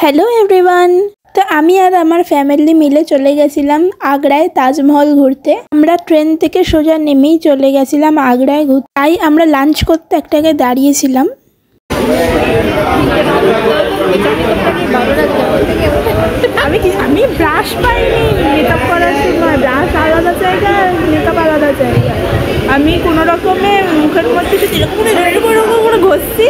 Hello everyone, তো আমি আর আমার ফ্যামিলি মিলে চলে গেছিলাম আগ্রায় তাজমহল ঘুরতে। আমরা ট্রেন থেকে সোজা নেমেই চলে গেছিলাম আগ্রায় ঘুরতে। তাই আমরা লাঞ্চ করতে একটা জায়গায় দাঁড়িয়েছিলাম। আমি ব্রাশ পাইনি মেকআপ করার সময়। ব্রাশ আলাদা জায়গা, মেকআপ আলাদা জায়গা। আমি কোনো রকমে মুখের মধ্যে করে ঘষছি,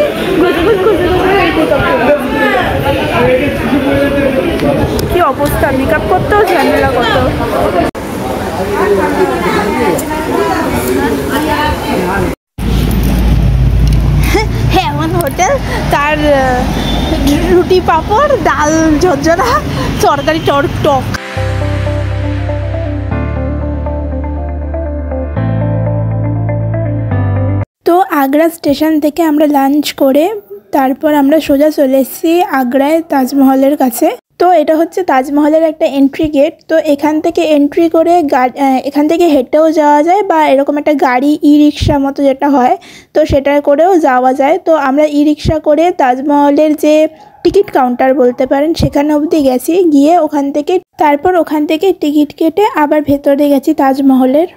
কি অবস্থা, মেকআপ করতেও ঝামেলা কত। হেমন হোটেল, তার রুটি পাঁপড়, ডাল ঝরঝরা, তরকারি টক। তো আগ্রা স্টেশন থেকে আমরা লাঞ্চ করে তারপর আমরা সোজা চলে এসেছি আগ্রায় তাজমহলের কাছে। তো এটা হচ্ছে তাজমহলের একটা এন্ট্রি গেট। তো এখান থেকে এন্ট্রি করে এখান থেকে হেঁটেও যাওয়া যায়, বা এরকম একটা গাড়ি ই রিক্সা মতো যেটা হয়, তো সেটা করেও যাওয়া যায়। তো আমরা ই রিক্সা করে তাজমহলের যে টিকিট কাউন্টার বলতে পারেন সেখানে অবধি গেছি। গিয়ে ওখান থেকে টিকিট কেটে আবার ভেতরে গেছি তাজমহলের।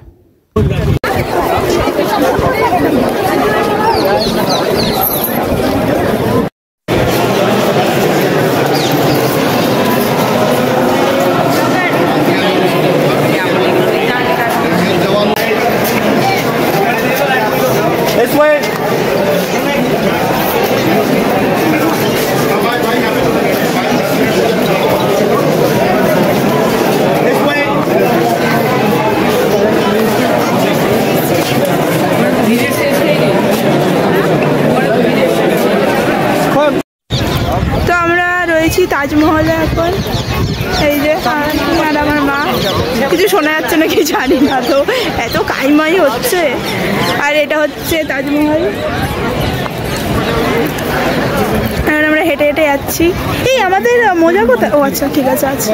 তাজমহলে এখন এই যে আর আমার মা, কিছু শোনা যাচ্ছে না কি জানি না, তো এত কাইমাই হচ্ছে। আর এটা হচ্ছে তাজমহল। এখন আমরা হেঁটে হেঁটে যাচ্ছি। এই আমাদের মোজা কোথায়? ও আচ্ছা, ঠিক আছে, আছে।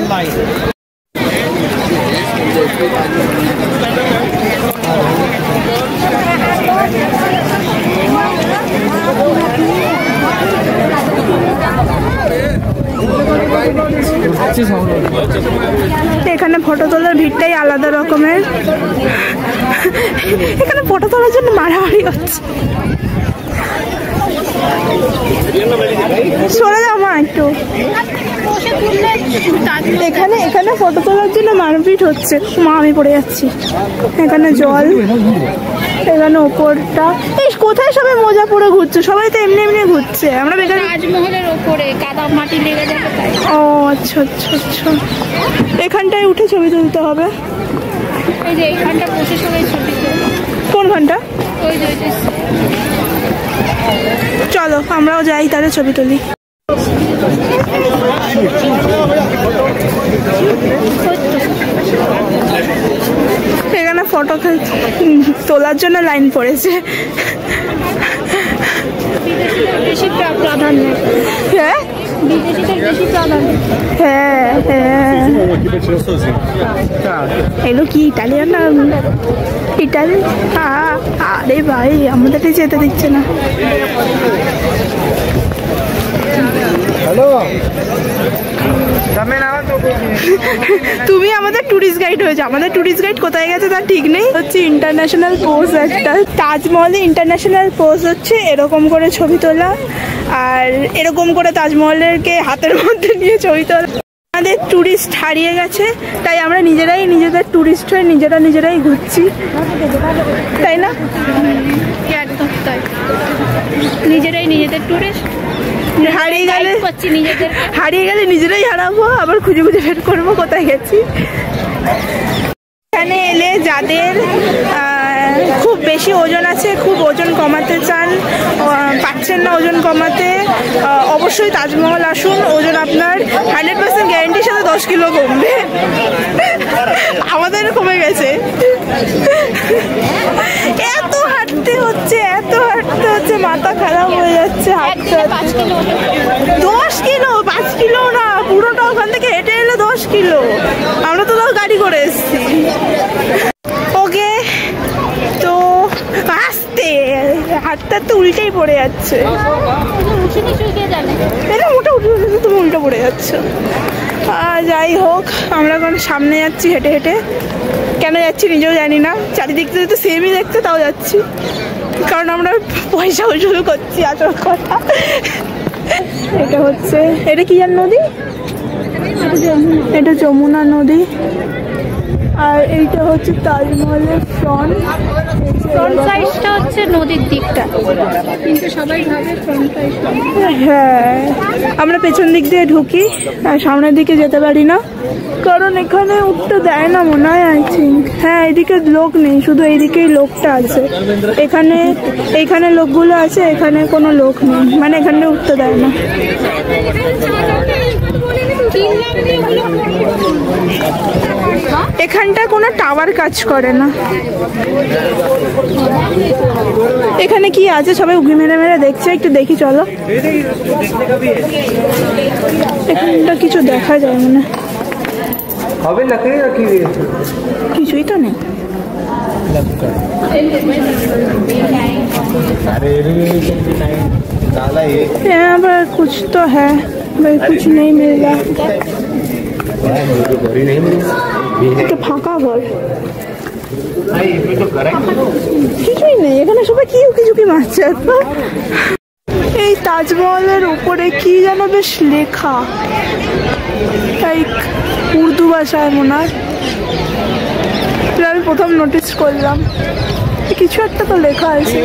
এখানে ফটো তোলার ভিড়টাই আলাদা রকমের। এখানে ফটো তোলার জন্য মারামারি হচ্ছে। সরে যাও মা একটু। এখানে ফটো তোলার জন্য মারপিট হচ্ছে। মা, আমি পড়ে যাচ্ছি। এখানে জল, এখানে ওপরটা। এই কোথায় সবাই মোজা পরে ঘুরছে? সবাই তো এমনি এমনি ঘুরছে। আমরা বেকার তাজমহলের ওপরে কাদা মাটি লেগে যাবে তাই। ও আচ্ছা আচ্ছা আচ্ছা, এখানটায় উঠে ছবি তুলতে হবে। এই যে এইখানটা বসে সবাই ছবি তুলবে। কোন ঘন্টা? ওই যে চলো আমরাও যাই, তাহলে ছবি তুলি। এখানে ফটো তোলার জন্য লাইন পড়েছে। বেশি প্রাধান্য। হ্যাঁ, বিদেশিদের বেশি প্রাধান্য। হ্যাঁ হ্যাঁ। এগুলো কি ইটালিয়ান না? ইটালি? আরে ভাই, আমাদের যেতে দিচ্ছে না। তুমি আমাদের টুরিস্ট গাইড হয়েছে। আমাদের টুরিস্ট গাইড কোথায় গেছে তার ঠিক নেই। হচ্ছে ইন্টারন্যাশনাল পোজ একটা। তাজমহলে ইন্টারন্যাশনাল পোজ হচ্ছে এরকম করে ছবি তোলা, আর এরকম করে তাজমহলেরকে হাতের মধ্যে নিয়ে ছবি তোলা। আমাদের টুরিস্ট হারিয়ে গেছে, তাই আমরা নিজেদের টুরিস্ট হয়ে নিজেরাই ঘুরছি, তাই না? একদম তাই, নিজেরাই নিজেদের টুরিস্ট। হারিয়ে গেলে নিজেরাই হারাবো, আবার খুঁজে বের করবো কোথায় গেছি। এখানে এলে যাদের খুব বেশি ওজন আছে, খুব ওজন কমাতে চান, পাচ্ছেন না ওজন কমাতে, অবশ্যই তাজমহল আসুন। ওজন আপনার 100% গ্যারেন্টির সাথে 10 কিলো কমবে। আমাদের কমে গেছে। এত হাঁটতে হচ্ছে, মাথা খারাপ হয়ে যাচ্ছে। 10 কিলো, 5 কিলো না, পুরোটা ওখান থেকে হেঁটে এলে 10 কিলো। আমরা তো গাড়ি করে এসছি। ওকে, তো হাঁটতে উল্টেই পড়ে যাচ্ছে। নিশ্চয়ই কে জানে। এটা ওটা উঠে উঠে তুমি উল্টো পড়ে যাচ্ছ। যাই হোক, আমরা এখন সামনে যাচ্ছি হেঁটে হেঁটে। কেন যাচ্ছি নিজেও জানি না, চারিদিক থেকে তো সেমই দেখতে, তাও যাচ্ছি কারণ আমরা পয়সা উসুল করছি আসল কথা। এটা কি আর নদী? এটা যমুনা নদী। আর এইটা হচ্ছে তাজমহলের ফ্রন্ট সাইডটা হচ্ছে নদীর দিকটা, কিন্তু সবাই ভাবে ফ্রন্ট সাইড। হ্যাঁ, আমরা পেছন দিক দিয়ে ঢুকি আর সামনের দিকে যেতে পারি না, কারণ এখানে উঠতে দেয় না মনে হয়, আই থিঙ্ক। হ্যাঁ, এদিকে লোক নেই, শুধু এইদিকেই লোকটা আছে। এইখানে লোকগুলো আছে, এখানে কোনো লোক নেই, মানে এখানে উঠতে দেয় না। এখানটা কোনো টাওয়ার কাজ করে না। এখানে কি আছে সবাই উঁকি মেরে মেরে দেখছে, একটু দেখি চলো। এখানটা কিছু দেখা যায় না, কিছুই তো নেই। यहाँ पर कुछ तो है, भाई कुछ नहीं मिल रहा। তো ফাঁকা ঘর, কিছুই নেই এখানে, সবাই কি উকি ঝুঁকি মারছে। এই তাজমহলের উপরে কি যেন বেশ লেখা, লাইক উর্দু ভাষায় মনে হয়। আমি প্রথম নোটিস করলাম কিছু একটা তো লেখা আছে।